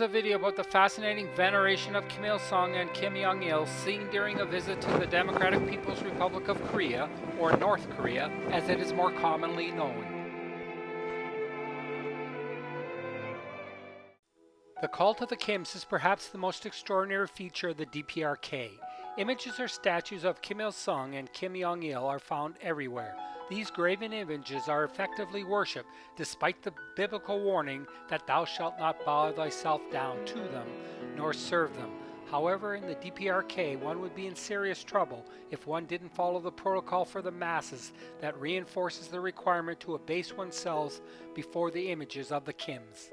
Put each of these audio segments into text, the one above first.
is a video about the fascinating veneration of Kim Il-sung and Kim Jong-il seen during a visit to the Democratic People's Republic of Korea, or North Korea, as it is more commonly known. The cult of the Kims is perhaps the most extraordinary feature of the DPRK. Images or statues of Kim Il-sung and Kim Jong-il are found everywhere. These graven images are effectively worshipped, despite the biblical warning that thou shalt not bow thyself down to them, nor serve them. However, in the DPRK, one would be in serious trouble if one didn't follow the protocol for the masses that reinforces the requirement to abase oneself before the images of the Kims.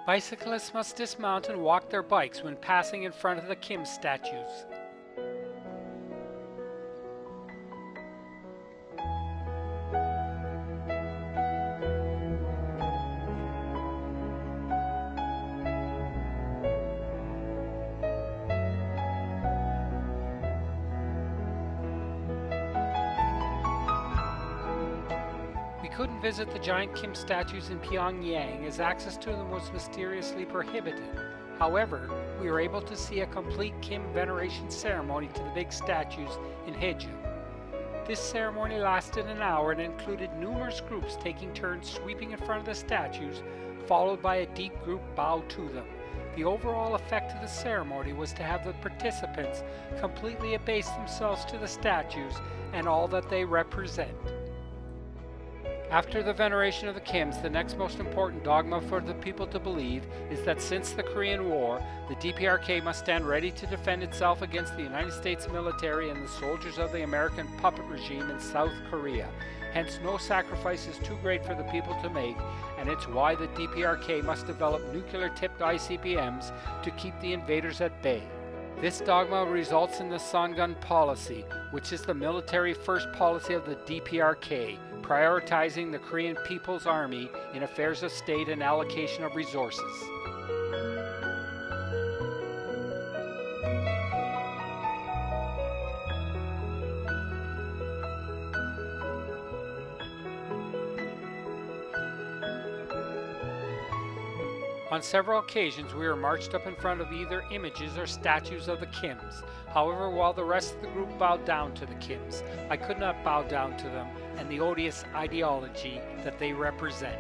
Bicyclists must dismount and walk their bikes when passing in front of the Kim statues. We couldn't visit the giant Kim statues in Pyongyang as access to them was mysteriously prohibited. However, we were able to see a complete Kim veneration ceremony to the big statues in Haeju. This ceremony lasted an hour and included numerous groups taking turns sweeping in front of the statues, followed by a deep group bow to them. The overall effect of the ceremony was to have the participants completely abase themselves to the statues and all that they represent. After the veneration of the Kims, the next most important dogma for the people to believe is that since the Korean War, the DPRK must stand ready to defend itself against the United States military and the soldiers of the American puppet regime in South Korea. Hence, no sacrifice is too great for the people to make, and it's why the DPRK must develop nuclear-tipped ICBMs to keep the invaders at bay. This dogma results in the Songun policy, which is the military-first policy of the DPRK, prioritizing the Korean People's Army in affairs of state and allocation of resources. On several occasions, we were marched up in front of either images or statues of the Kims. However, while the rest of the group bowed down to the Kims, I could not bow down to them and the odious ideology that they represent.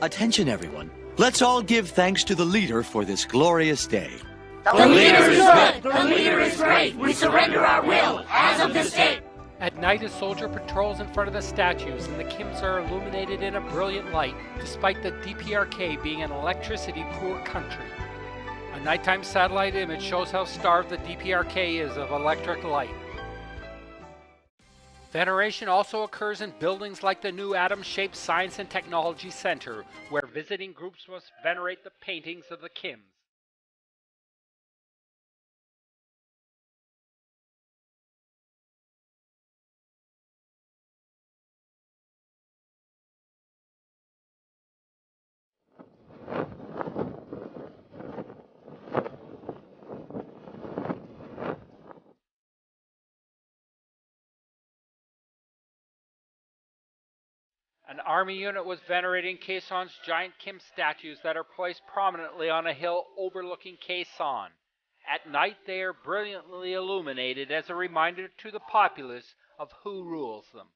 Attention, everyone. Let's all give thanks to the leader for this glorious day. The leader is good. The leader is great. We surrender our will as of this day. At night, a soldier patrols in front of the statues, and the Kims are illuminated in a brilliant light, despite the DPRK being an electricity-poor country. A nighttime satellite image shows how starved the DPRK is of electric light. Veneration also occurs in buildings like the new atom-shaped Science and Technology Center, where visiting groups must venerate the paintings of the Kims. An army unit was venerating Kaesong's giant Kim statues that are placed prominently on a hill overlooking Kaesong. At night they are brilliantly illuminated as a reminder to the populace of who rules them.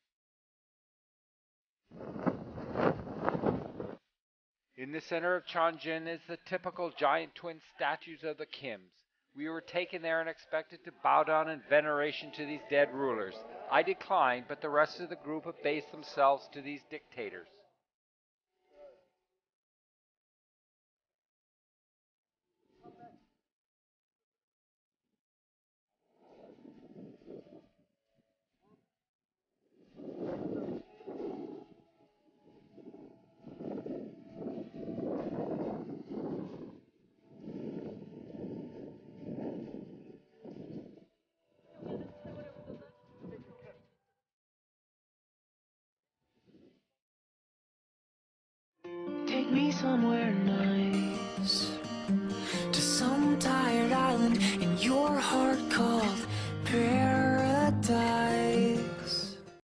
In the center of Chongjin is the typical giant twin statues of the Kims. We were taken there and expected to bow down in veneration to these dead rulers. I declined, but the rest of the group abased themselves to these dictators. Take me somewhere nice.